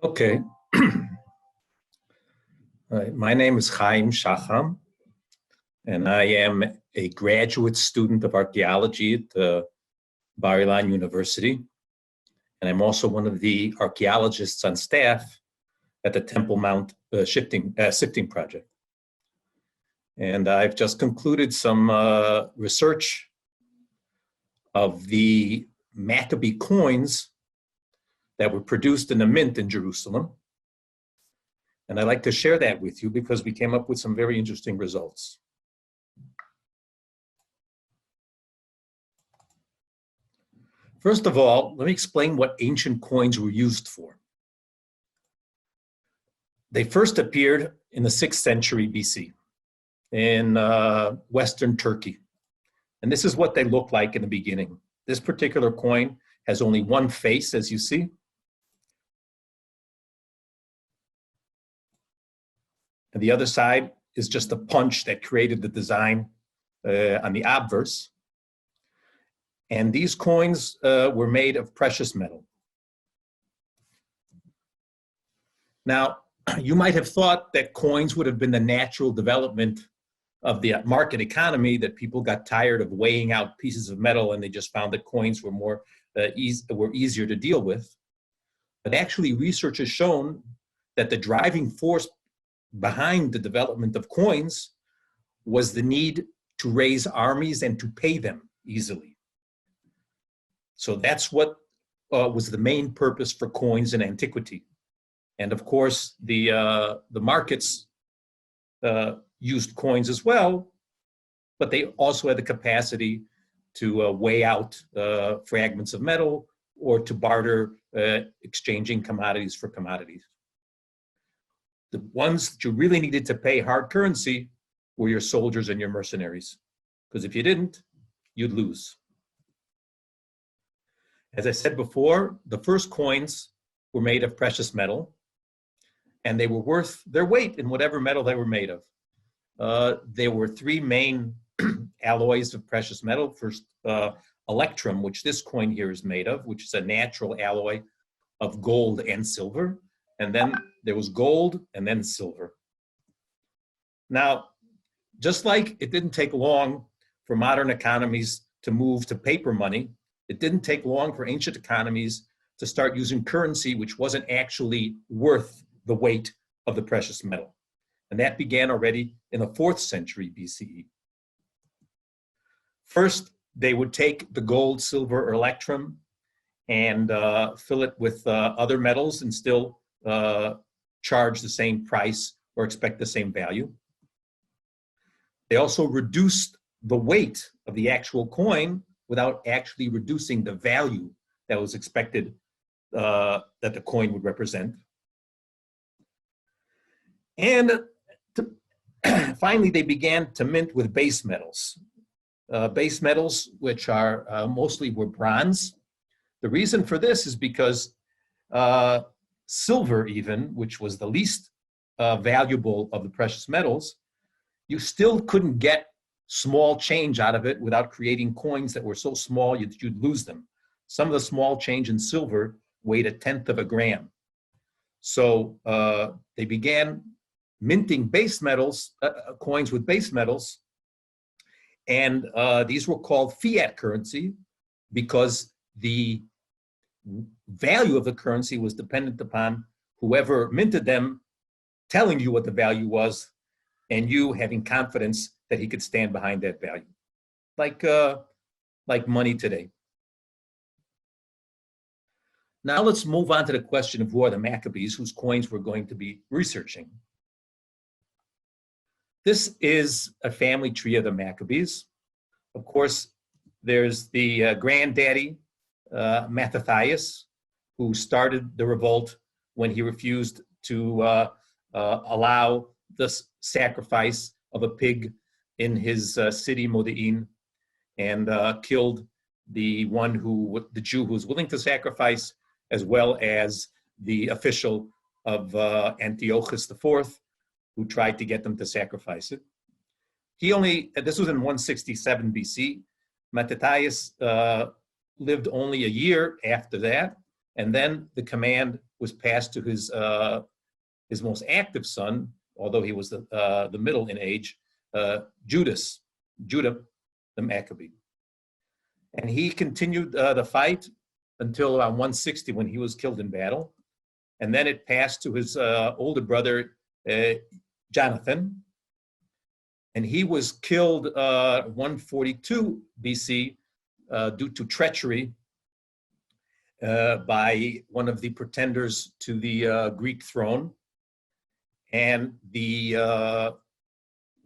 Okay. My name is Haim Shaham, and I am a graduate student of archaeology at the Bar-Ilan University. And I'm also one of the archaeologists on staff at the Temple Mount Sifting project. And I've just concluded some research of the Maccabee coins that were produced in the Mint in Jerusalem. And I'd like to share that with you because we came up with some very interesting results. First of all, let me explain what ancient coins were used for. They first appeared in the 6th century BC in Western Turkey. And this is what they looked like in the beginning. This particular coin has only one face, as you see. And the other side is just a punch that created the design on the obverse. And these coins were made of precious metal. Now, you might have thought that coins would have been the natural development of the market economy, that people got tired of weighing out pieces of metal and they just found that coins were more easier to deal with. But actually, research has shown that the driving force behind the development of coins was the need to raise armies and to pay them easily. So that's what was the main purpose for coins in antiquity. And of course, the markets used coins as well, but they also had the capacity to weigh out fragments of metal or to barter, exchanging commodities for commodities. The ones that you really needed to pay hard currency were your soldiers and your mercenaries, because if you didn't, you'd lose. As I said before, the first coins were made of precious metal, and they were worth their weight in whatever metal they were made of. There were three main alloys of precious metal. First, electrum, which this coin here is made of, which is a natural alloy of gold and silver. And then there was gold and then silver. Now, just like it didn't take long for modern economies to move to paper money, it didn't take long for ancient economies to start using currency which wasn't actually worth the weight of the precious metal. And that began already in the 4th century BCE. First, they would take the gold, silver, or electrum and fill it with other metals and still charge the same price or expect the same value. They also reduced the weight of the actual coin without actually reducing the value that was expected that the coin would represent. And finally, they began to mint with base metals. Base metals, which are mostly were bronze. The reason for this is because silver even, which was the least valuable of the precious metals, you still couldn't get small change out of it without creating coins that were so small you'd lose them. Some of the small change in silver weighed 1/10 of a gram. So they began minting base metals, coins with base metals, and these were called fiat currency because the value of the currency was dependent upon whoever minted them telling you what the value was and you having confidence that he could stand behind that value, like money today. Now let's move on to the question of who are the Maccabees, whose coins we're going to be researching. This is a family tree of the Maccabees. Of course, there's the granddaddy, Mattathias, who started the revolt when he refused to allow the sacrifice of a pig in his city, Modi'in, and killed the Jew who was willing to sacrifice, as well as the official of Antiochus IV, who tried to get them to sacrifice it. This was in 167 BC. Mattathias lived only a year after that, And then the command was passed to his most active son, although he was the middle in age, Judah the Maccabee. And he continued the fight until around 160 when he was killed in battle. And then it passed to his older brother, Jonathan. And he was killed 142 BC due to treachery by one of the pretenders to the Greek throne. And the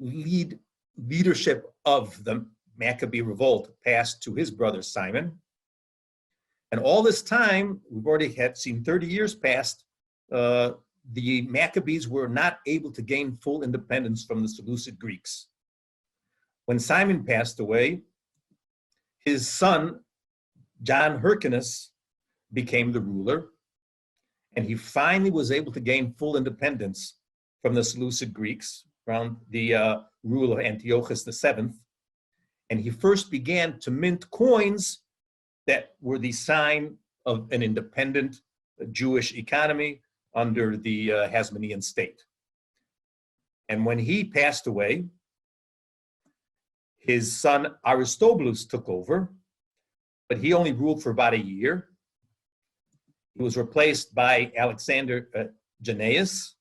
leadership of the Maccabee revolt passed to his brother Simon. And all this time, we've already seen 30 years passed, the Maccabees were not able to gain full independence from the Seleucid Greeks. When Simon passed away, his son, John Hyrcanus, became the ruler, and he finally was able to gain full independence from the Seleucid Greeks around the rule of Antiochus VII. And he first began to mint coins that were the sign of an independent Jewish economy under the Hasmonean state. And when he passed away, his son Aristobulus took over, but he only ruled for about a year. He was replaced by Alexander Jannaeus.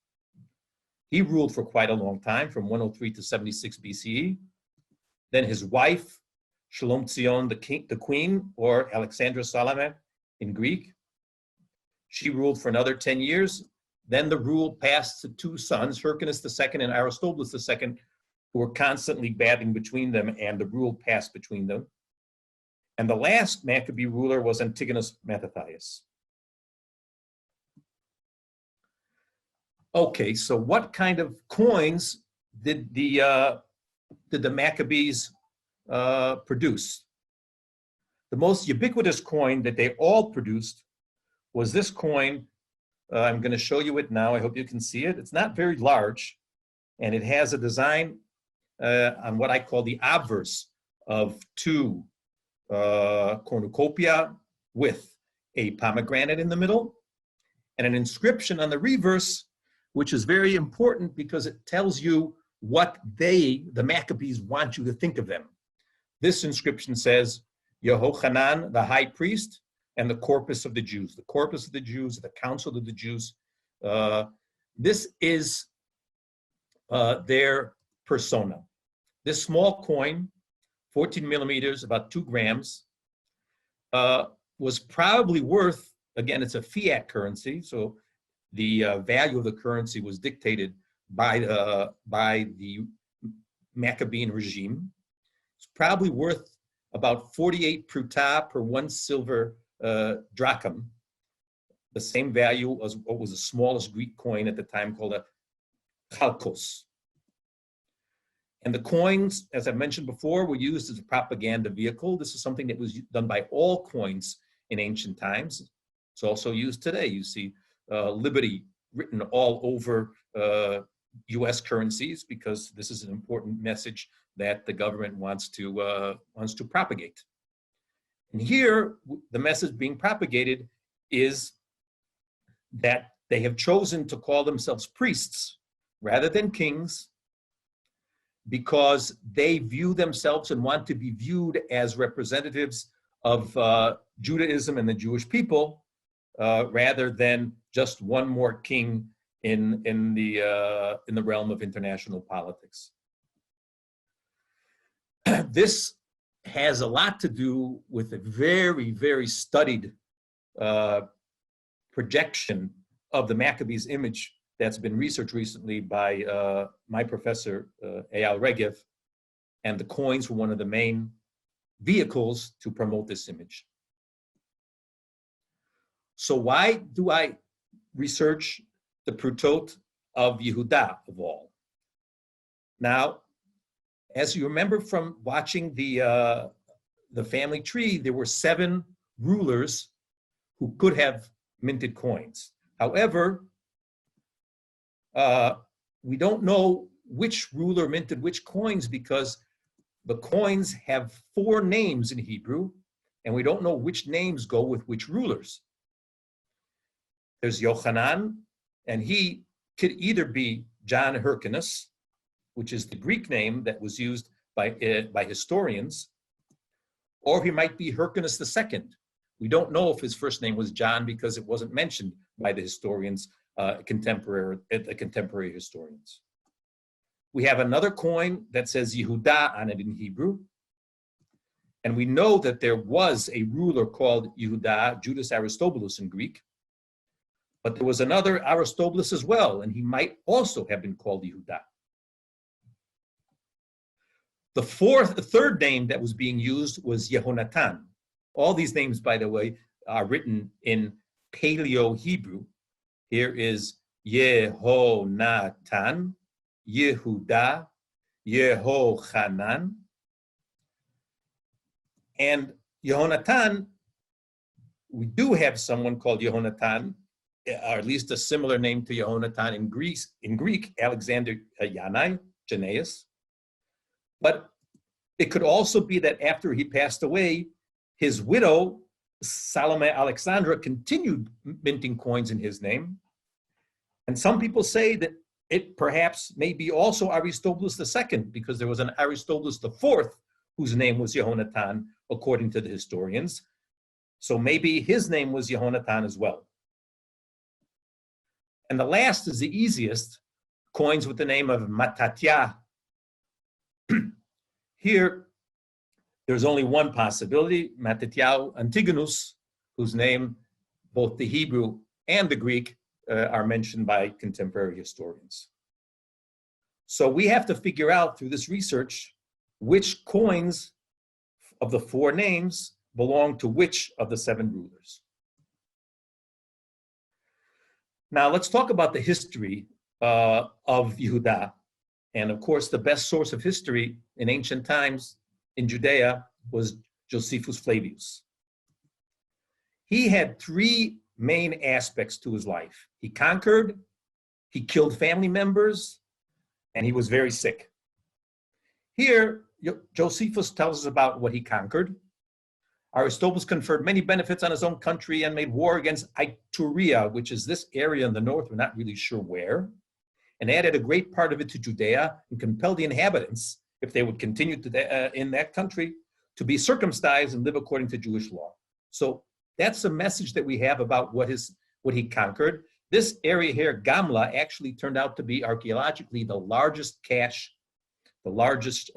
He ruled for quite a long time, from 103 to 76 BCE. Then his wife, Shalom Tzion, the queen, or Alexandra Salome in Greek, she ruled for another 10 years. Then the rule passed to two sons, Hyrcanus II and Aristobulus II, who were constantly battling between them, and the rule passed between them. And the last Maccabee ruler was Antigonus Mattathias. Okay, so what kind of coins did the Maccabees produce? The most ubiquitous coin that they all produced was this coin. I'm going to show you it now. I hope you can see it. It's not very large, and it has a design on what I call the obverse of two cornucopia with a pomegranate in the middle, and an inscription on the reverse, which is very important because it tells you what the Maccabees, want you to think of them. This inscription says, Yehochanan, the high priest, and the corpus of the Jews. The corpus of the Jews, the council of the Jews. This is their persona. This small coin, 14 millimeters, about 2 grams, was probably worth, again, it's a fiat currency, so the value of the currency was dictated by the Maccabean regime. It's probably worth about 48 pruta per 1 silver drachm, the same value as what was the smallest Greek coin at the time, called a chalkos. And the coins, as I mentioned before, were used as a propaganda vehicle. This is something that was done by all coins in ancient times. It's also used today. You see liberty written all over US currencies, because this is an important message that the government wants to propagate. And here, the message being propagated is that they have chosen to call themselves priests rather than kings, because they view themselves and want to be viewed as representatives of Judaism and the Jewish people, rather than just one more king in the realm of international politics. This has a lot to do with a very, very studied projection of the Maccabees image that's been researched recently by my professor, Eyal Regev, and the coins were one of the main vehicles to promote this image. So why do I research the prutot of Yehuda of all? Now, as you remember from watching the family tree, there were 7 rulers who could have minted coins. However, we don't know which ruler minted which coins, because the coins have 4 names in Hebrew, and we don't know which names go with which rulers. There's Yochanan, and he could either be John Hyrcanus, which is the Greek name that was used by historians, or he might be Hyrcanus II. We don't know if his first name was John because it wasn't mentioned by the historians, contemporary historians. We have another coin that says Yehuda on it in Hebrew. And we know that there was a ruler called Yehuda, Judas Aristobulus in Greek. But there was another Aristobulus as well, and he might also have been called Yehuda. The third name that was being used was Yehonatan. All these names, by the way, are written in Paleo-Hebrew. Here is Yehonatan, Yehuda, Yehochanan. And Yehonatan, we do have someone called Yehonatan, or at least a similar name to Yehonatan in Greek, Alexander Jannaeus. But it could also be that after he passed away, his widow, Salome Alexandra, continued minting coins in his name. And some people say that it perhaps may be also Aristobulus II, because there was an Aristobulus IV whose name was Yehonatan, according to the historians. So maybe his name was Yehonatan as well. And the last is the easiest, coins with the name of Mattatya. Here, there's only one possibility, Mattatyahu Antigonus, whose name, both the Hebrew and the Greek, are mentioned by contemporary historians. So we have to figure out through this research which coins of the four names belong to which of the seven rulers. Now let's talk about the history of Yehuda. And of course, the best source of history in ancient times in Judea was Josephus Flavius. He had three main aspects to his life. He conquered, he killed family members, and he was very sick. Here, Josephus tells us about what he conquered. Aristobulus conferred many benefits on his own country and made war against Iturea, which is this area in the north, we're not really sure where, and added a great part of it to Judea and compelled the inhabitants, if they would continue in that country, to be circumcised and live according to Jewish law. So that's the message that we have about what he conquered. This area here, Gamla, actually turned out to be archaeologically the largest cache, the largest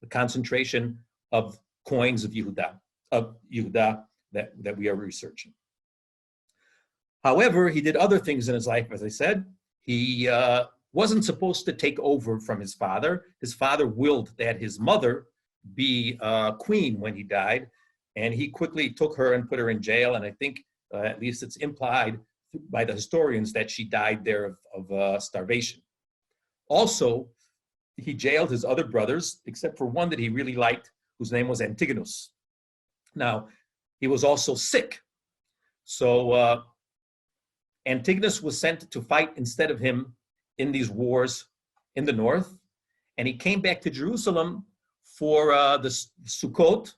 concentration of coins of Yehuda that we are researching. However, he did other things in his life, as I said. He wasn't supposed to take over from his father. His father willed that his mother be queen when he died, and he quickly took her and put her in jail, and I think, at least it's implied by the historians, that she died there of starvation. Also, he jailed his other brothers, except for one that he really liked, whose name was Antigonus. Now, he was also sick. So Antigonus was sent to fight instead of him in these wars in the north. And he came back to Jerusalem for the Sukkot,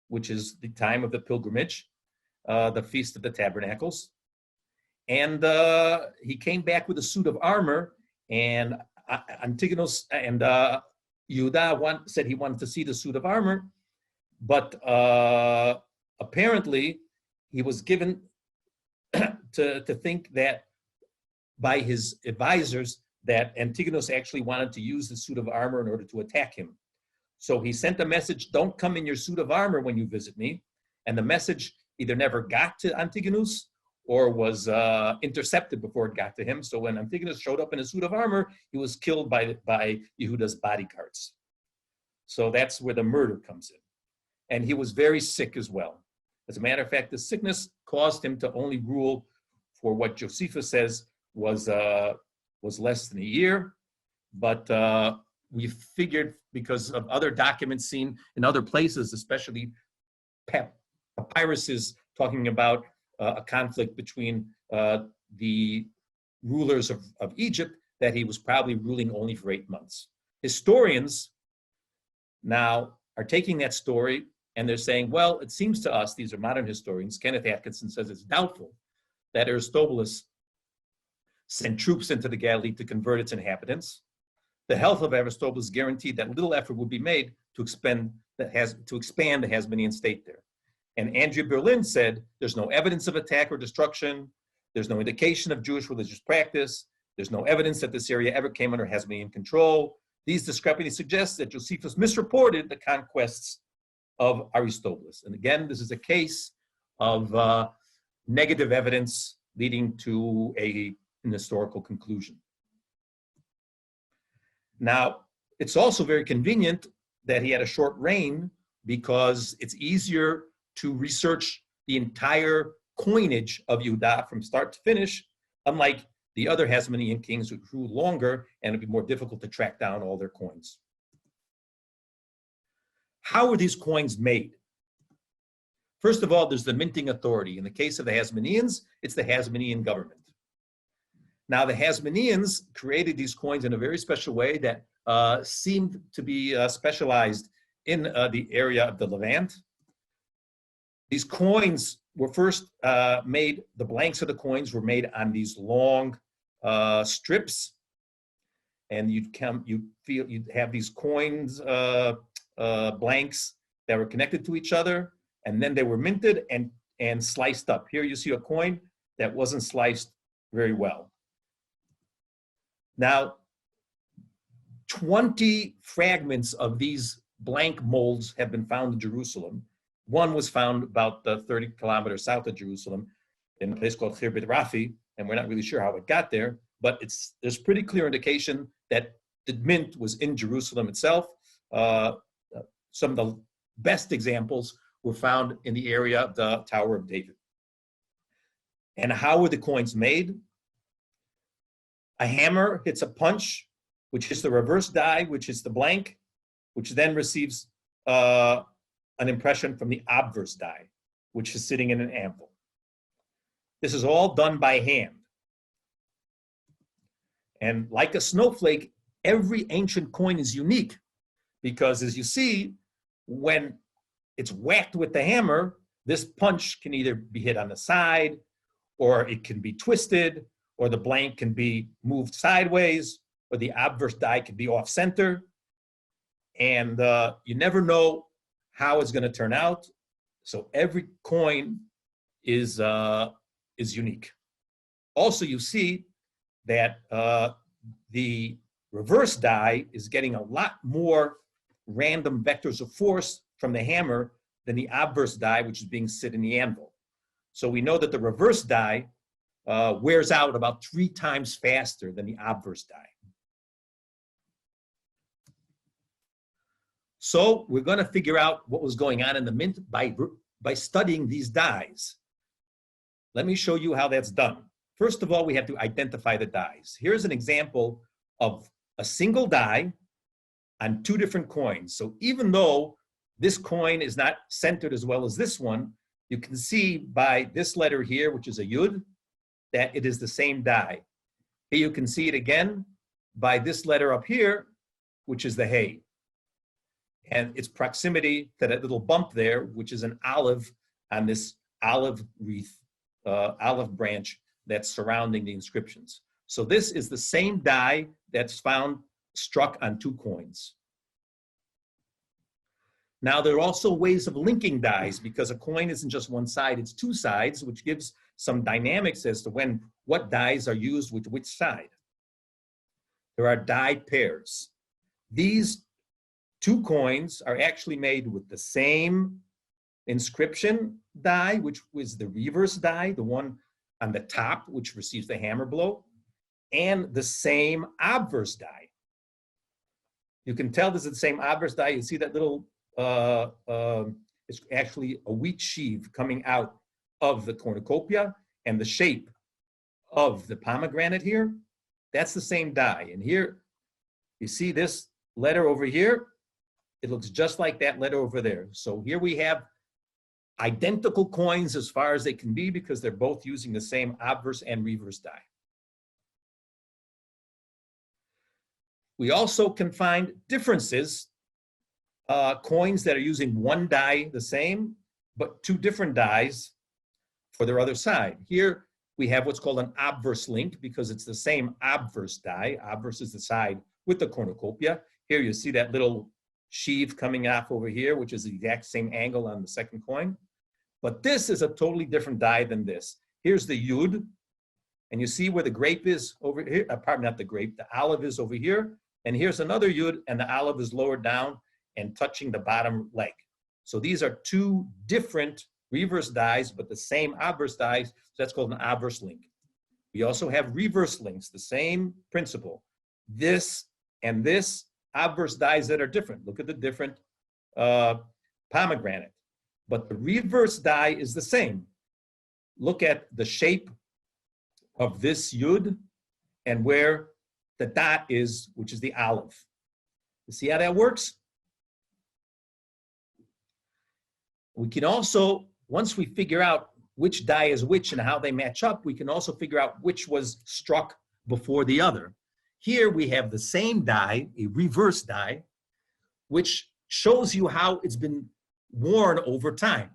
which is the time of the pilgrimage, the Feast of the Tabernacles. And he came back with a suit of armor, and Antigonus and Yehuda said he wanted to see the suit of armor, but apparently he was given to think that by his advisors that Antigonus actually wanted to use the suit of armor in order to attack him. So he sent a message, "Don't come in your suit of armor when you visit me." And the message either never got to Antigonus or was intercepted before it got to him. So when Antigonus showed up in a suit of armor, he was killed by Yehuda's bodyguards. So that's where the murder comes in. And he was very sick as well. As a matter of fact, the sickness caused him to only rule for what Josephus says was less than a year. But we figured, because of other documents seen in other places, especially papyruses talking about a conflict between the rulers of Egypt, that he was probably ruling only for 8 months. Historians now are taking that story and they're saying, well, it seems to us, these are modern historians, Kenneth Atkinson says it's doubtful that Aristobulus sent troops into the Galilee to convert its inhabitants. The health of Aristobulus guaranteed that little effort would be made to expand the Hasmonean state there. And Andrea Berlin said, there's no evidence of attack or destruction. There's no indication of Jewish religious practice. There's no evidence that this area ever came under Hasmonean control. These discrepancies suggest that Josephus misreported the conquests of Aristobulus. And again, this is a case of negative evidence leading to an historical conclusion. Now, it's also very convenient that he had a short reign because it's easier to research the entire coinage of Yehuda from start to finish, unlike the other Hasmonean kings who ruled longer, and it'd be more difficult to track down all their coins. How were these coins made? First of all, there's the minting authority. In the case of the Hasmoneans, it's the Hasmonean government. Now, the Hasmoneans created these coins in a very special way that seemed to be specialized in the area of the Levant. These coins were first made, the blanks of the coins were made on these long strips. And you'd have these coins, blanks that were connected to each other, and then they were minted and sliced up. Here you see a coin that wasn't sliced very well. Now, 20 fragments of these blank molds have been found in Jerusalem. One was found about 30 kilometers south of Jerusalem in a place called Khirbet Rafi, and we're not really sure how it got there, but there's pretty clear indication that the mint was in Jerusalem itself. Some of the best examples were found in the area of the Tower of David. And how were the coins made? A hammer hits a punch, which hits the reverse die, which is the blank, which then receives an impression from the obverse die, which is sitting in an anvil. This is all done by hand. And like a snowflake, every ancient coin is unique because, as you see, when it's whacked with the hammer, this punch can either be hit on the side, or it can be twisted, or the blank can be moved sideways, or the obverse die can be off center. And you never know how it's going to turn out. So every coin is unique. Also, you see that the reverse die is getting a lot more random vectors of force from the hammer than the obverse die, which is being sit in the anvil. So we know that the reverse die wears out about 3 times faster than the obverse die. So we're going to figure out what was going on in the mint by studying these dies. Let me show you how that's done. First of all, we have to identify the dies. Here's an example of a single die on 2 different coins. So even though this coin is not centered as well as this one, you can see by this letter here, which is a yud, that it is the same die. Here you can see it again by this letter up here, which is the hey. And its proximity to that little bump there, which is an olive on this olive wreath, olive branch that's surrounding the inscriptions. So this is the same die that's found struck on 2 coins. Now, there are also ways of linking dies because a coin isn't just one side, it's 2 sides, which gives some dynamics as to what dies are used with which side. There are die pairs. These 2 coins are actually made with the same inscription die, which was the reverse die, the one on the top, which receives the hammer blow, and the same obverse die. You can tell this is the same obverse die. You see that little, it's actually a wheat sheave coming out of the cornucopia, and the shape of the pomegranate here, that's the same die. And here, you see this letter over here, it looks just like that letter over there. So here we have identical coins as far as they can be because they're both using the same obverse and reverse die. We also can find differences, coins that are using one die the same, but 2 different dies for their other side. Here we have what's called an obverse link because it's the same obverse die. Obverse is the side with the cornucopia. Here you see that little sheave coming off over here, which is the exact same angle on the second coin. But this is a totally different die than this. Here's the yud, and you see where the grape is over here, pardon, not the grape, the olive is over here, and here's another yud, and the olive is lower down and touching the bottom leg. So these are two different reverse dies, but the same obverse dies, so that's called an obverse link. We also have reverse links, the same principle. This and this, obverse dies that are different. Look at the different pomegranate. But the reverse die is the same. Look at the shape of this yud and where the dot is, which is the olive. You see how that works? We can also, once we figure out which die is which and how they match up, we can also figure out which was struck before the other. Here we have the same die, a reverse die, which shows you how it's been worn over time.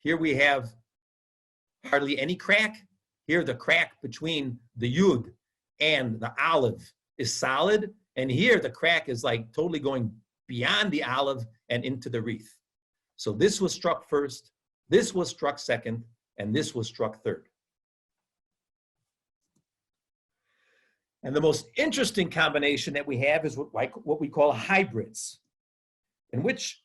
Here we have hardly any crack. Here the crack between the yud and the olive is solid. And here the crack is like totally going beyond the olive and into the wreath. So this was struck first, this was struck second, and this was struck third. And the most interesting combination that we have is what we call hybrids, in which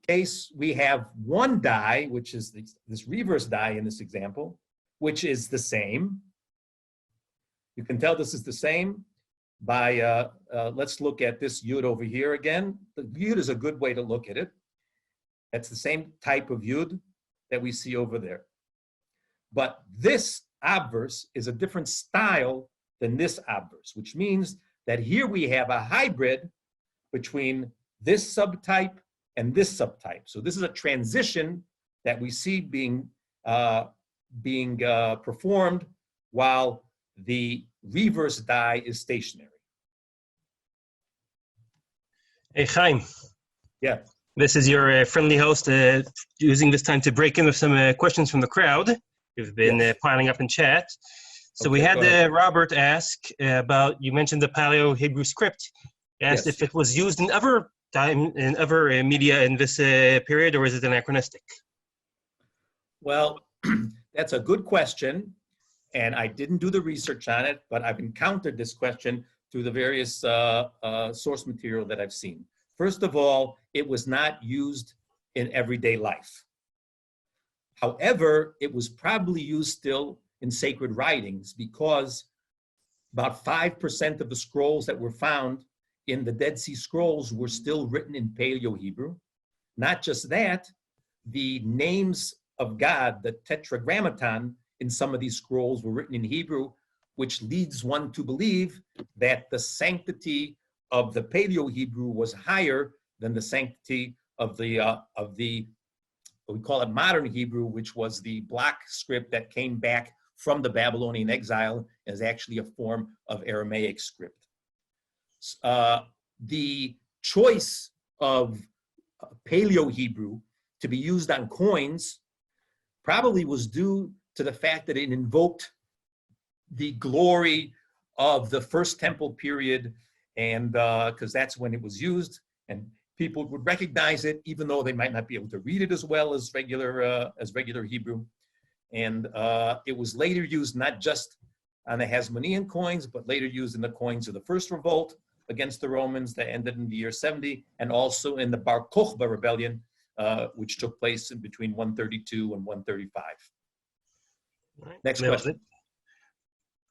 case we have one die, which is this reverse die in this example, which is the same. You can tell this is the same by, let's look at this yud over here again. The yud is a good way to look at it. That's the same type of yud that we see over there. But this obverse is a different style than this obverse, which means that here we have a hybrid between this subtype and this subtype. So this is a transition that we see being performed while the reverse die is stationary. Hey, Chaim. Yeah. This is your friendly host using this time to break in with some questions from the crowd. You've been piling up in chat. So we had Robert ask about, you mentioned the Paleo-Hebrew script. He asked if it was used in other time, in other media in this period, or is it anachronistic? Well, that's a good question. And I didn't do the research on it, but I've encountered this question through the various source material that I've seen. First of all, it was not used in everyday life. However, it was probably used still in sacred writings because about 5% of the scrolls that were found in the Dead Sea Scrolls were still written in Paleo-Hebrew. Not just that, the names of God, the Tetragrammaton, in some of these scrolls were written in Hebrew, which leads one to believe that the sanctity of the Paleo-Hebrew was higher than the sanctity of the what we call it modern Hebrew, which was the block script that came back from the Babylonian exile as actually a form of Aramaic script. The choice of Paleo-Hebrew to be used on coins probably was due to the fact that it invoked the glory of the First Temple period, and because that's when it was used, and people would recognize it, even though they might not be able to read it as well as regular Hebrew. And it was later used not just on the Hasmonean coins, but later used in the coins of the First Revolt against the Romans that ended in the year 70, and also in the Bar Kokhba rebellion, which took place in between 132 and 135. Right. Next question.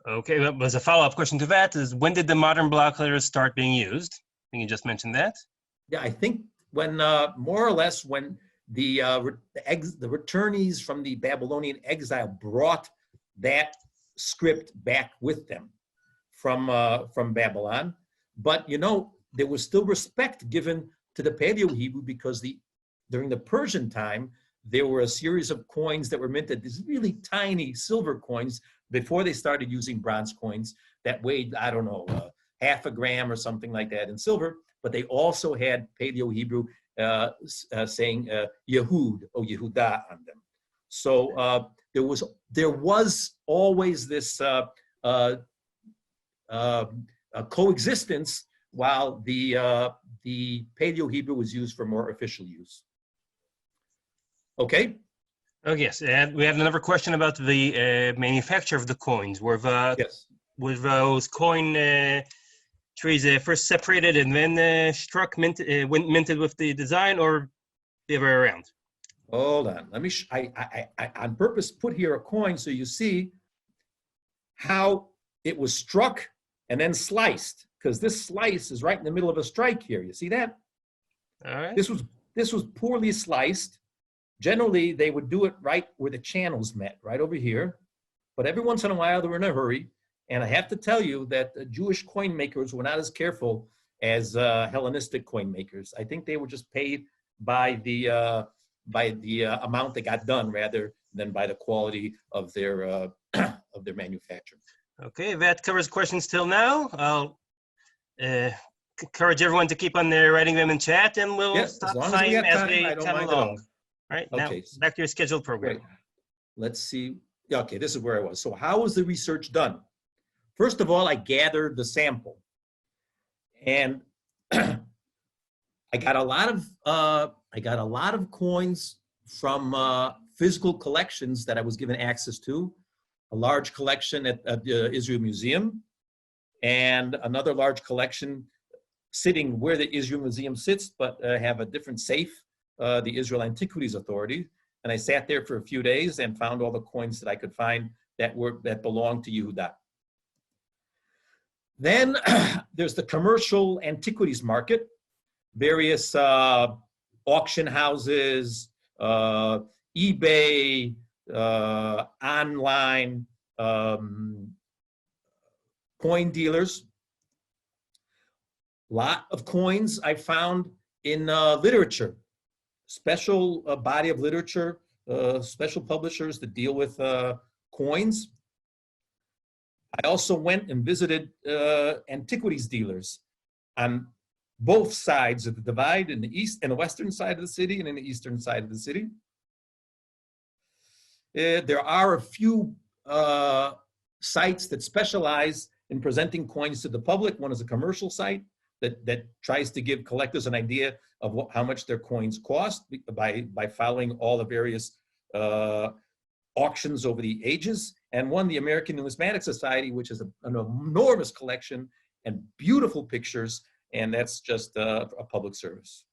Okay, well, there's a follow-up question to that is, when did the modern block letters start being used? I think you just mentioned that. Yeah, I think when, more or less when the returnees from the Babylonian exile brought that script back with them from Babylon. But, you know, there was still respect given to the Paleo-Hebrew because during the Persian time, there were a series of coins that were minted, these really tiny silver coins, before they started using bronze coins that weighed, I don't know, half a gram or something like that in silver. But they also had Paleo-Hebrew saying Yehud or Yehuda on them. So there was always this coexistence while the Paleo-Hebrew was used for more official use. Okay? Oh, yes. And we have another question about the manufacture of the coins. Yes. Were those coin trees first separated and then minted with the design, or the other way around? Hold on. Let me, I on purpose put here a coin so you see how it was struck and then sliced, because this slice is right in the middle of a strike here. You see that? All right. This was poorly sliced. Generally, they would do it right where the channels met, right over here. But every once in a while, they were in a hurry. And I have to tell you that the Jewish coin makers were not as careful as Hellenistic coin makers. I think they were just paid by the amount that got done rather than by the quality of their manufacture. Okay, that covers questions till now. I'll encourage everyone to keep on writing them in chat, and we'll stop time as they come along. All right, now back to your scheduled program. Great. Let's see. Okay, this is where I was. So how was the research done? First of all, I gathered the sample, and I got a lot of coins from physical collections that I was given access to. A large collection at the Israel Museum, and another large collection sitting where the Israel Museum sits, but have a different safe, the Israel Antiquities Authority. And I sat there for a few days and found all the coins that I could find that belonged to Yehuda. Then there's the commercial antiquities market, various auction houses, eBay, online coin dealers. Lot of coins I found in literature, special body of literature, special publishers that deal with coins. I also went and visited antiquities dealers on both sides of the divide, in the east and the western side of the city and in the eastern side of the city. There are a few sites that specialize in presenting coins to the public. One is a commercial site that tries to give collectors an idea of how much their coins cost by following all the various auctions over the ages. And one, the American Numismatic Society, which is an enormous collection and beautiful pictures, and that's just a public service.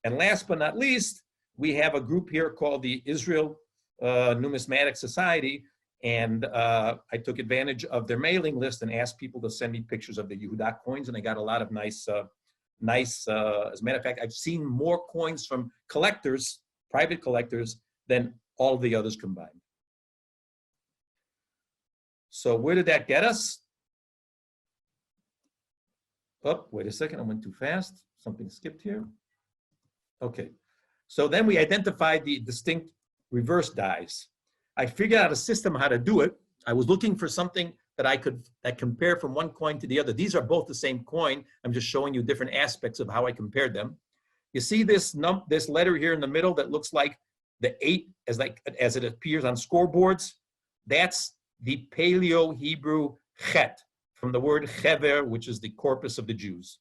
And last but not least, we have a group here called the Israel Numismatic Society, and I took advantage of their mailing list and asked people to send me pictures of the Yehuda coins, and I got a lot of nice, as a matter of fact, I've seen more coins from collectors, private collectors, than all the others combined. So where did that get us? Oh, wait a second, I went too fast. Something skipped here. Okay, so then we identified the distinct reverse dies. I figured out a system how to do it. I was looking for something that compare from one coin to the other. These are both the same coin. I'm just showing you different aspects of how I compared them. You see this letter here in the middle that looks like the 8 as it appears on scoreboards? That's the Paleo-Hebrew chet, from the word chever, which is the corpus of the Jews.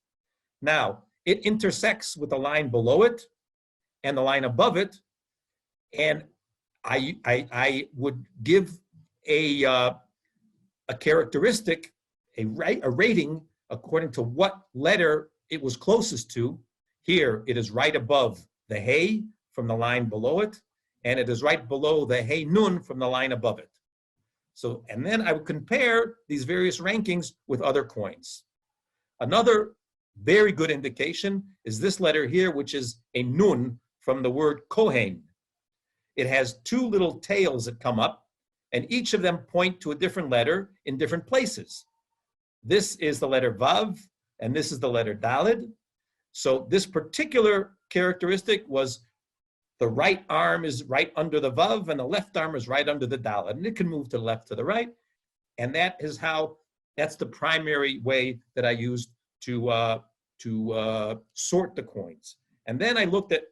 Now, it intersects with the line below it and the line above it, and I would give a characteristic, a rating according to what letter it was closest to. Here, it is right above the hey from the line below it, and it is right below the hey nun from the line above it. So, and then I would compare these various rankings with other coins. Another very good indication is this letter here, which is a nun from the word kohen. It has 2 little tails that come up, and each of them point to a different letter in different places. This is the letter Vav, and this is the letter Daled. So this particular characteristic was the right arm is right under the Vav, and the left arm is right under the Daled, and it can move to the left, to the right. And that's the primary way that I used to sort the coins. And then I looked at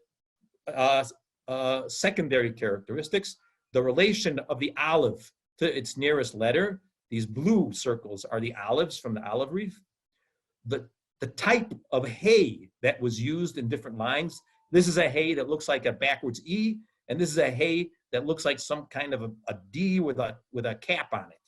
secondary characteristics. the relation of the olive to its nearest letter. These blue circles are the olives from the olive reef. The type of hay that was used in different lines. This is a hay that looks like a backwards E, and this is a hay that looks like some kind of a D with a cap on it.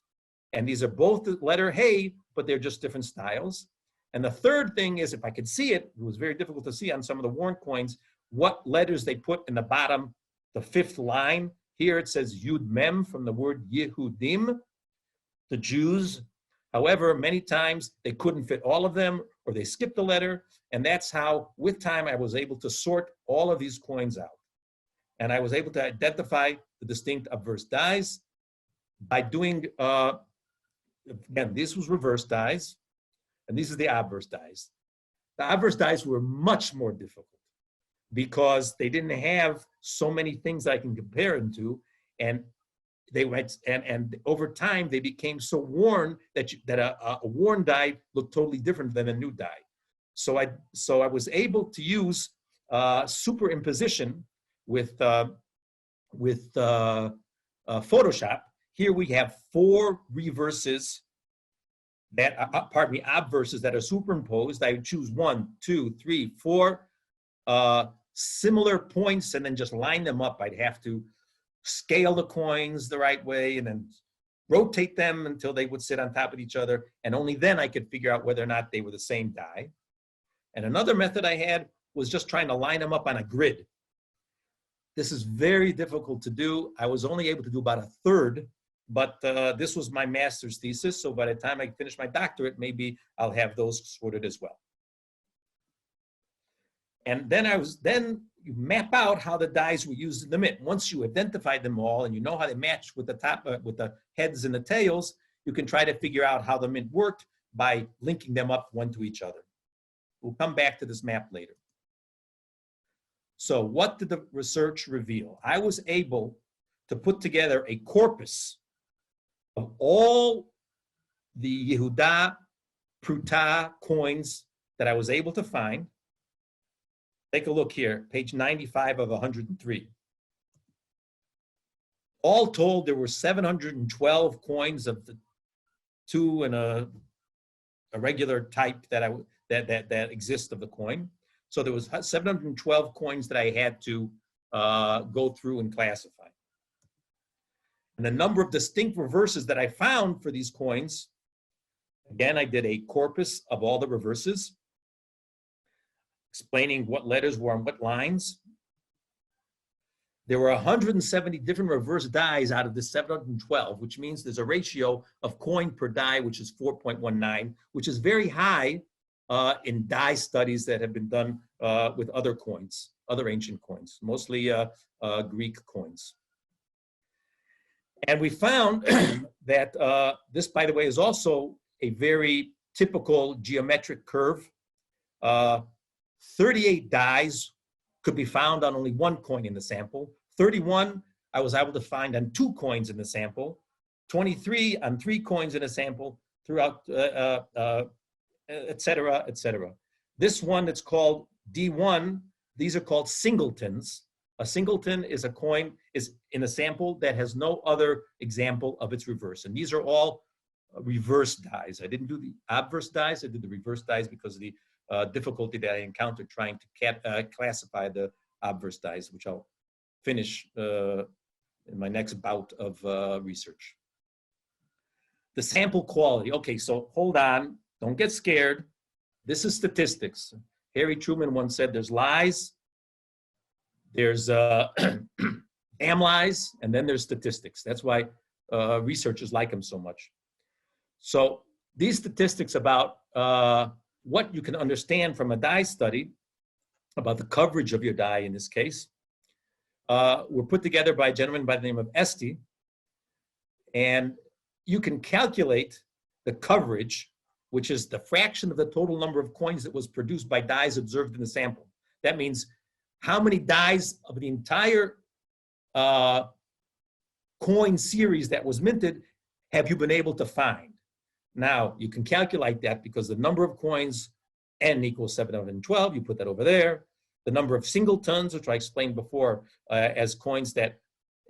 And these are both the letter hay, but they're just different styles. And the third thing is, if I could see it, it was very difficult to see on some of the worn coins, what letters they put in the bottom, the fifth line. Here it says Yud Mem from the word Yehudim, the Jews. However, many times they couldn't fit all of them, or they skipped a letter. And that's how, with time, I was able to sort all of these coins out. And I was able to identify the distinct obverse dies by doing, again, this was reverse dies, and these are the obverse dies. The obverse dies were much more difficult because they didn't have so many things I can compare them to, and they went, and over time they became so worn that a worn die looked totally different than a new die. So I was able to use superimposition with Photoshop. Here we have 4 reverses that, obverses that are superimposed. I would choose 1, 2, 3, 4 similar points and then just line them up. I'd have to scale the coins the right way and then rotate them until they would sit on top of each other. And only then I could figure out whether or not they were the same die. And another method I had was just trying to line them up on a grid. This is very difficult to do. I was only able to do about a third, but this was my master's thesis. So by the time I finish my doctorate, maybe I'll have those sorted as well. And then you map out how the dies were used in the mint. Once you identify them all and you know how they match with the top, with the heads and the tails, you can try to figure out how the mint worked by linking them up one to each other. We'll come back to this map later. So what did the research reveal? I was able to put together a corpus of all the Yehuda Pruta coins that I was able to find. Take a look here, page 95 of 103. All told, there were 712 coins of the 2 and a regular type that exists of the coin. So there was 712 coins that I had to go through and classify. And the number of distinct reverses that I found for these coins, again, I did a corpus of all the reverses, explaining what letters were on what lines. There were 170 different reverse dies out of the 712, which means there's a ratio of coin per die, which is 4.19, which is very high in die studies that have been done with other coins, other ancient coins, mostly Greek coins. And we found that this, by the way, is also a very typical geometric curve. 38 dies could be found on only 1 coin in the sample. 31, I was able to find on 2 coins in the sample. 23 on 3 coins in a sample throughout, et cetera, et cetera. This one that's called D1, these are called singletons. A singleton is a coin is in a sample that has no other example of its reverse. And these are all reverse dies. I didn't do the obverse dies, I did the reverse dies because of the difficulty that I encountered trying to classify the obverse dies, which I'll finish in my next bout of research. The sample quality. Okay, so hold on, don't get scared. This is statistics. Harry Truman once said there's lies, there's damn lies, and then there's statistics. That's why researchers like them so much. So these statistics about what you can understand from a die study, about the coverage of your die in this case, were put together by a gentleman by the name of Este. And you can calculate the coverage, which is the fraction of the total number of coins that was produced by dies observed in the sample. That means how many dies of the entire coin series that was minted have you been able to find? Now, you can calculate that because the number of coins, n equals 712, you put that over there. The number of singletons, which I explained before, as coins that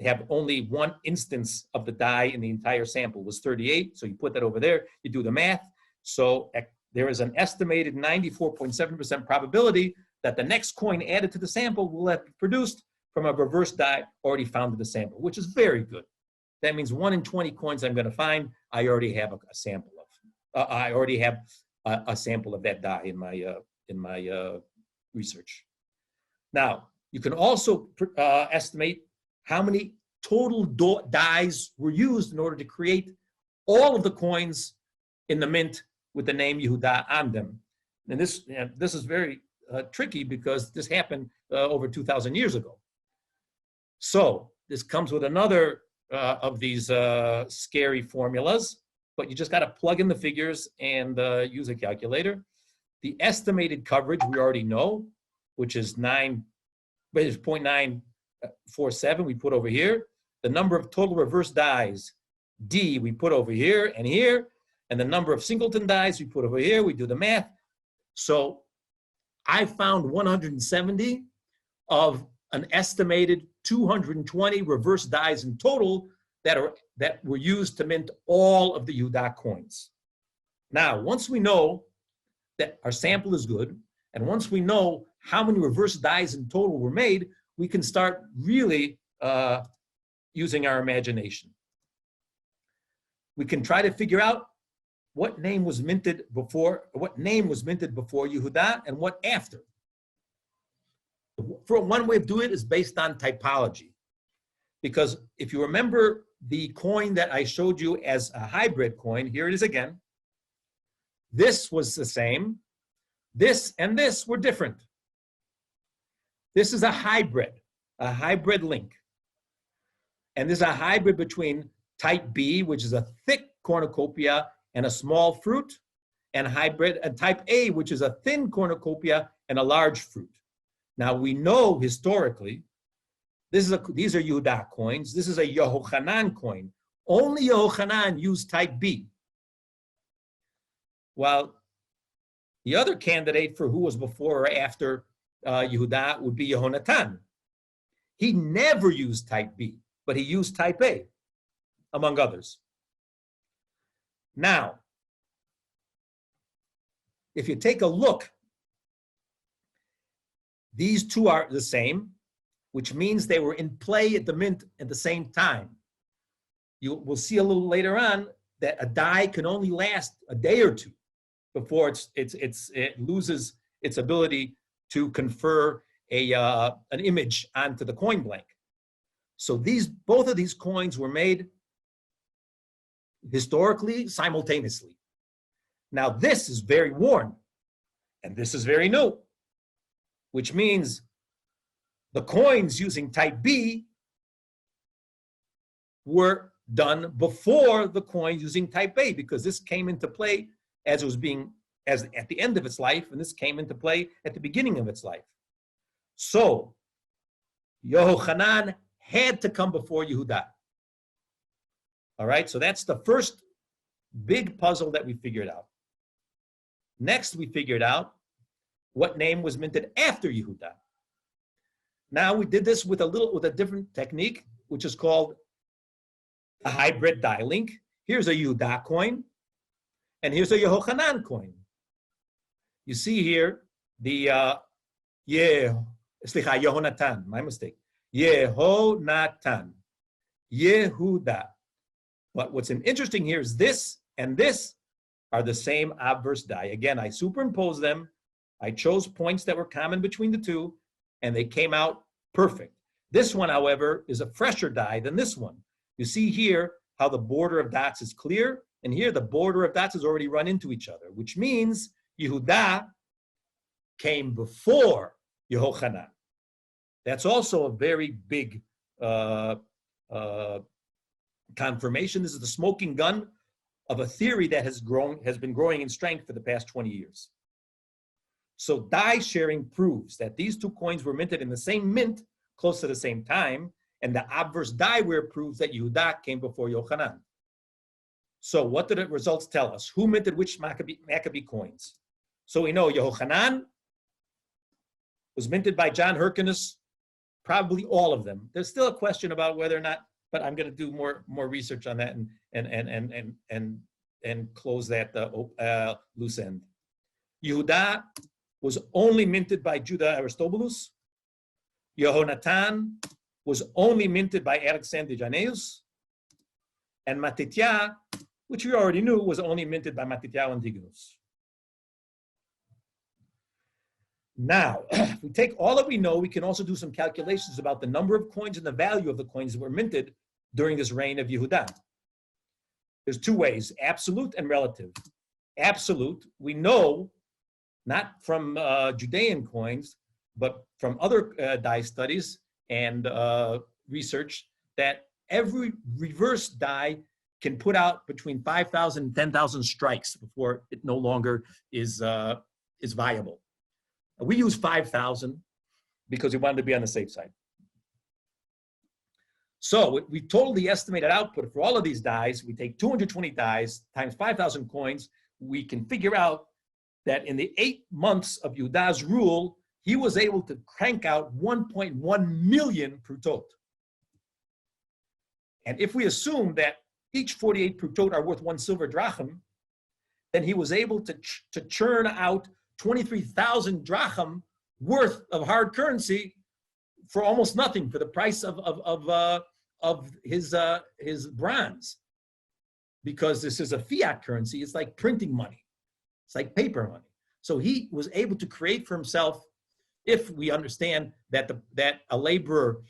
have only one instance of the dye in the entire sample was 38. So you put that over there, you do the math. So there is an estimated 94.7% probability that the next coin added to the sample will have been produced from a reverse dye already found in the sample, which is very good. That means 1 in 20 coins I'm going to find, I already have a sample of. I already have a sample of that dye in my research. Now, you can also estimate how many total dyes were used in order to create all of the coins in the mint with the name Yehuda on them. And this is very tricky because this happened over 2,000 years ago. So this comes with another of these scary formulas, but you just got to plug in the figures and use a calculator. The estimated coverage we already know, which is 0.947, we put over here. The number of total reverse dyes, D, we put over here and here. And the number of singleton dyes, we put over here. We do the math. So I found 170 of an estimated 220 reverse dyes in total that were used to mint all of the Yehuda coins. Now, once we know that our sample is good, and once we know how many reverse dyes in total were made, we can start really using our imagination. We can try to figure out what name was minted before Yehuda and what after. For one way of doing it is based on typology. Because if you remember the coin that I showed you as a hybrid coin, here it is again. This was the same. This and this were different. This is a hybrid link. And this is a hybrid between type B, which is a thick cornucopia and a small fruit, and type A, which is a thin cornucopia and a large fruit. Now we know historically, these are Yehuda coins. This is a Yehochanan coin. Only Yehochanan used type B. While the other candidate for who was before or after Yehuda would be Yehonatan. He never used type B, but he used type A, among others. Now, if you take a look, these two are the same, which means they were in play at the mint at the same time. We'll see a little later on that a dye can only last a day or two before it loses its ability to confer an image onto the coin blank. So both of these coins were made historically simultaneously. Now this is very worn, and this is very new, which means the coins using type B were done before the coins using type A, because this came into play as at the end of its life, and this came into play at the beginning of its life. So Yehochanan had to come before Yehuda. All right, so that's the first big puzzle that we figured out. Next, we figured out what name was minted after Yehuda. Now we did this with a different technique, which is called a hybrid dye link. Here's a Yehuda coin, and here's a Yehochanan coin. You see here the Yehonatan, my mistake. Yehonatan, Yehuda. But what's interesting here is this and this are the same obverse dye. Again, I superimposed them. I chose points that were common between the two, and they came out perfect. This one, however, is a fresher dye than this one. You see here how the border of dots is clear, and here the border of dots has already run into each other, which means Yehuda came before Yehochanan. That's also a very big confirmation. This is the smoking gun of a theory that has been growing in strength for the past 20 years. So dye sharing proves that these two coins were minted in the same mint, close to the same time, and the obverse dye wear proves that Yehuda came before Yochanan. So what did the results tell us? Who minted which Maccabee coins? So we know Yehochanan was minted by John Hyrcanus probably all of them. There's still a question about whether or not, but I'm going to do more research on that and close that loose end. Yehuda was only minted by Judah Aristobulus. Yehonatan was only minted by Alexander Jannaeus. And Matitya, which we already knew, was only minted by Matityahu Antigonus. Now, if we take all that we know, we can also do some calculations about the number of coins and the value of the coins that were minted during this reign of Yehuda. There's two ways, absolute and relative. Absolute, we know, not from Judean coins, but from other die studies and research, that every reverse die can put out between 5,000 and 10,000 strikes before it no longer is viable. We use 5,000 because we wanted to be on the safe side. So we totaled the estimated output for all of these dies. We take 220 dies times 5,000 coins. We can figure out that in the 8 months of Yehuda's rule, he was able to crank out 1.1 million prutot. And if we assume that each 48 prutot are worth 1 silver drachm, then he was able to churn out 23,000 drachm worth of hard currency for almost nothing, for the price of his bronze. Because this is a fiat currency, it's like printing money. It's like paper money. So he was able to create for himself, if we understand that that a laborer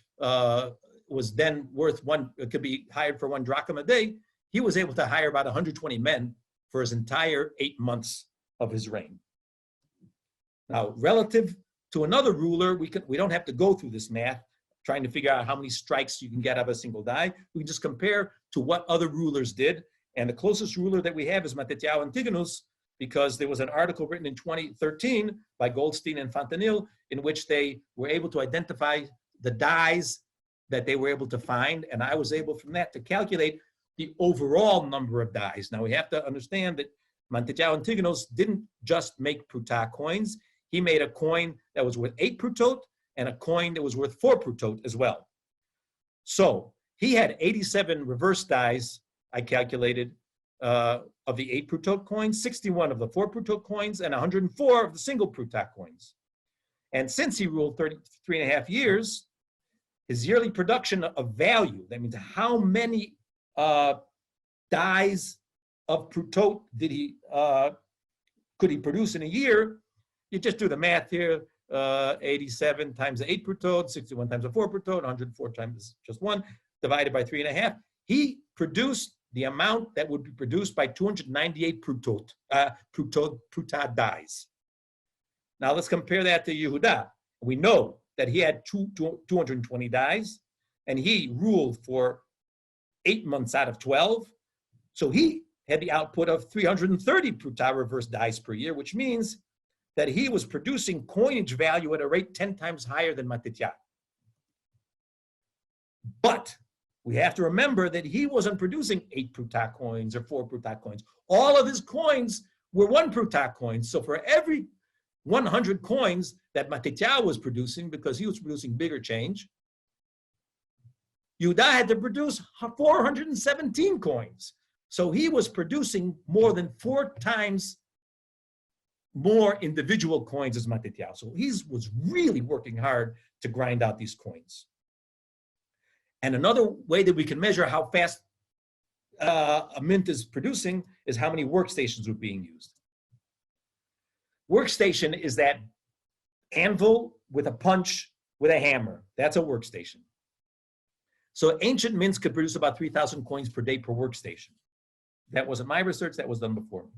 was then worth could be hired for 1 drachm a day, he was able to hire about 120 men for his entire 8 months of his reign. Now, relative to another ruler, we don't have to go through this math, trying to figure out how many strikes you can get out of a single die. We can just compare to what other rulers did. And the closest ruler that we have is Matityahu Antigonus, because there was an article written in 2013 by Goldstein and Fontenille in which they were able to identify the dies that they were able to find. And I was able from that to calculate the overall number of dies. Now we have to understand that Matityahu Antigonus didn't just make pruta coins. He made a coin that was worth 8 prutot and a coin that was worth 4 prutot as well. So he had 87 reverse dies, I calculated, of the 8 prutot coins, 61 of the 4 prutot coins, and 104 of the single prutot coins. And since he ruled 33.5 years, his yearly production of value, that means how many dies of prutot could he produce in a year? You just do the math here, 87 times the 8 prutot, 61 times the 4 prutot, 104 times just 1, divided by 3.5. He produced the amount that would be produced by 298 prutot dies. Now let's compare that to Yehuda. We know that he had 220 dies, and he ruled for 8 months out of 12. So he had the output of 330 prutot reverse dies per year, which means that he was producing coinage value at a rate 10 times higher than Matityahu. But we have to remember that he wasn't producing 8 prutot coins or 4 prutot coins. All of his coins were 1 prutot coins. So for every 100 coins that Matityahu was producing, because he was producing bigger change, Yehuda had to produce 417 coins. So he was producing more than 4 times more individual coins as Matityahu. So he was really working hard to grind out these coins. And another way that we can measure how fast a mint is producing is how many workstations were being used. Workstation is that anvil with a punch with a hammer. That's a workstation. So ancient mints could produce about 3,000 coins per day per workstation. That wasn't my research, that was done before me.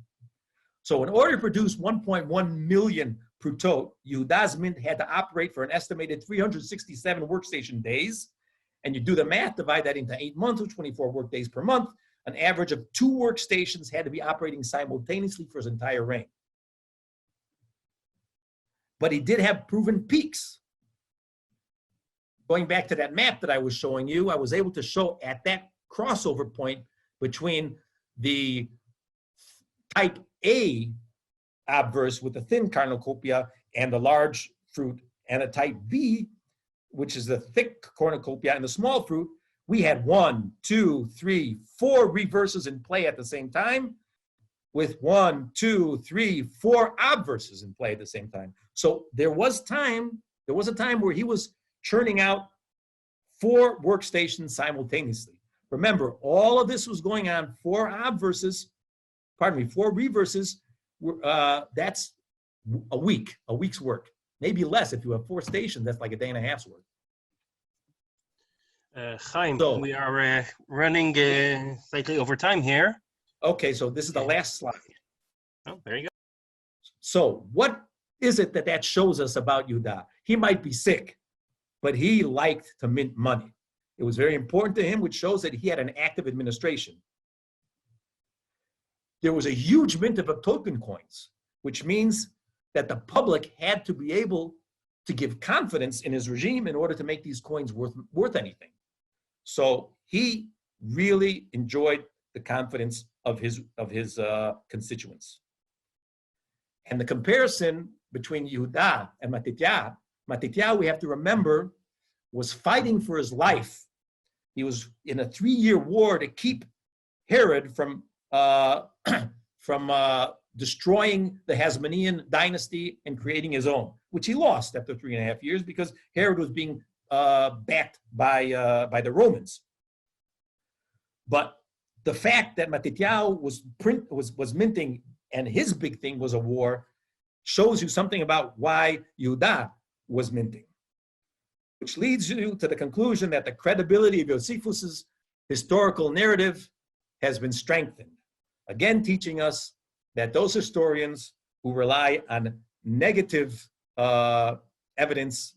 So in order to produce 1.1 million prutot, Yehuda's mint had to operate for an estimated 367 workstation days. And you do the math, divide that into 8 months, or 24 work days per month. An average of 2 workstations had to be operating simultaneously for his entire reign. But he did have proven peaks. Going back to that map that I was showing you, I was able to show at that crossover point between the type A obverse with the thin cornucopia and the large fruit, and a type B which is the thick cornucopia, and the small fruit, we had 1, 2, 3, 4 reverses in play at the same time, with 1, 2, 3, 4 obverses in play at the same time. So there was a time where he was churning out 4 workstations simultaneously. Remember, all of this was going on, 4 reverses, that's a week's work. Maybe less if you have 4 stations, that's like a day and a half's work. Chaim, we are running slightly over time here. Okay, so this is the last slide. Oh, there you go. So what is it that shows us about Yehuda? He might be sick, but he liked to mint money. It was very important to him, which shows that he had an active administration. There was a huge mint of token coins, which means that the public had to be able to give confidence in his regime in order to make these coins worth anything. So he really enjoyed the confidence of his constituents. And the comparison between Yehuda and Matityahu, we have to remember, was fighting for his life. He was in a 3-year war to keep Herod from destroying the Hasmonean dynasty and creating his own, which he lost after 3.5 years because Herod was being backed by the Romans. But the fact that Matityahu was minting and his big thing was a war shows you something about why Yehuda was minting, which leads you to the conclusion that the credibility of Josephus's historical narrative has been strengthened, again teaching us that those historians who rely on negative evidence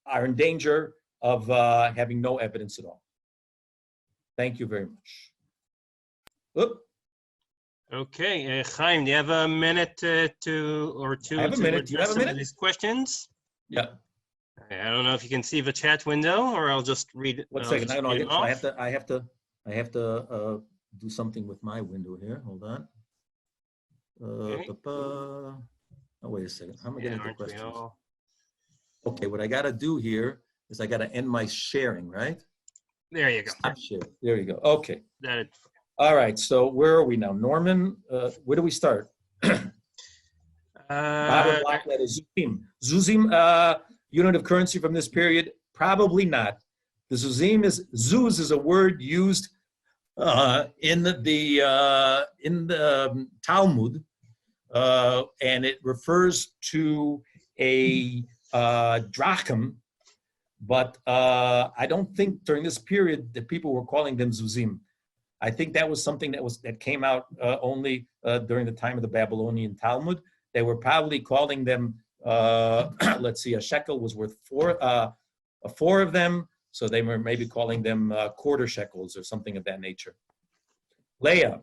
are in danger of having no evidence at all. Thank you very much. Oop. Okay, Chaim, do you have a minute to address some of these questions? Yeah. I don't know if you can see the chat window, or I'll just read it. 1 second. I have to do something with my window here. Hold on. Okay. Oh, wait a second. How am I getting the questions? Okay, what I got to do here is I got to end my sharing, right? There you go. Stop sharing. There you go. Okay. That All right. So where are we now? Norman, where do we start? Baba block letter Zuzim. Zuzim, unit of currency from this period? Probably not. The Zuzim Zuz is a word used in the Talmud, and it refers to a drachm, but I don't think during this period that people were calling them Zuzim. I think that was something that came out only during the time of the Babylonian Talmud. They were probably calling them, let's see, a shekel was worth 4 of them, so they were maybe calling them quarter shekels or something of that nature. Leah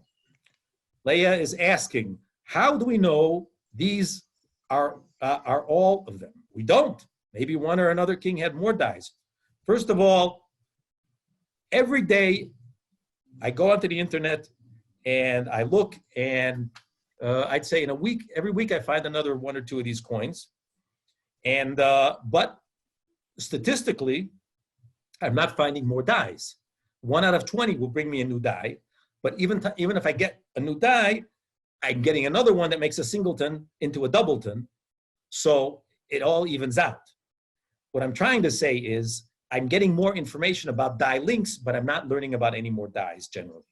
is asking, how do we know these are all of them? We don't. Maybe one or another king had more dies. First of all, every day I go onto the internet and I look, and I'd say in a week, every week I find another 1 or 2 of these coins. And but statistically, I'm not finding more dies. 1 out of 20 will bring me a new die. But even if I get a new die, I'm getting another one that makes a singleton into a doubleton. So it all evens out. What I'm trying to say is I'm getting more information about die links, but I'm not learning about any more dies generally.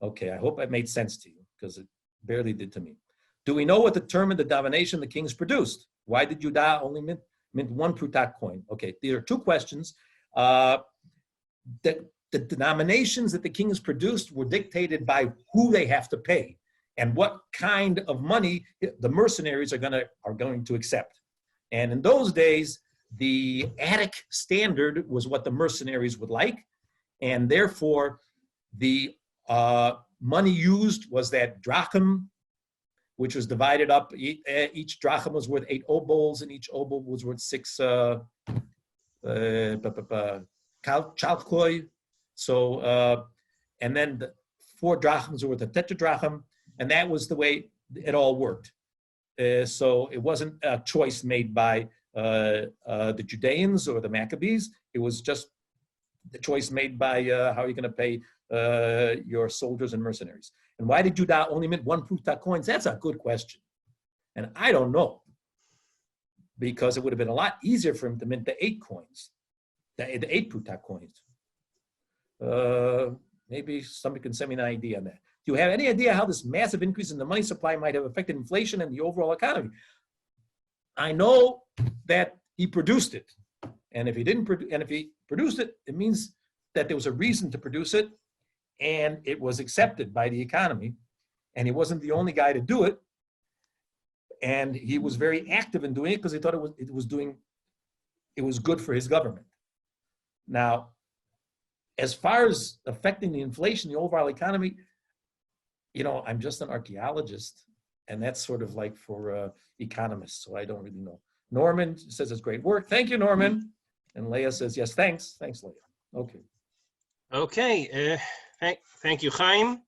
Okay, I hope that made sense to you, because it barely did to me. Do we know what determined the domination the kings produced? Why did Yehuda only mint 1 prutat coin? Okay, there are 2 questions. The denominations that the kings produced were dictated by who they have to pay and what kind of money the mercenaries are going to accept. And in those days, the Attic standard was what the mercenaries would like, and therefore the money used was that drachm, which was divided up. Each drachm was worth 8 obols, and each obol was worth 6 chalkoi. So, and then the 4 drachms were worth a tetradrachm, and that was the way it all worked. So it wasn't a choice made by the Judeans or the Maccabees. It was just the choice made by how are you going to pay your soldiers and mercenaries. And why did Judah only mint 1 pruta coins? That's a good question. And I don't know. Because it would have been a lot easier for him to mint the 8 coins, the 8 pruta coins. Maybe somebody can send me an idea on that. Do you have any idea how this massive increase in the money supply might have affected inflation and the overall economy? I know that he produced it. And if he produced it, it means that there was a reason to produce it and it was accepted by the economy. And he wasn't the only guy to do it. And he was very active in doing it because he thought it was good for his government. Now, as far as affecting the inflation, the overall economy, I'm just an archaeologist, and that's sort of like for economists, so I don't really know. Norman says it's great work. Thank you, Norman. And Leah says, yes, thanks. Thanks, Leah. Okay. Okay. Thank you, Chaim.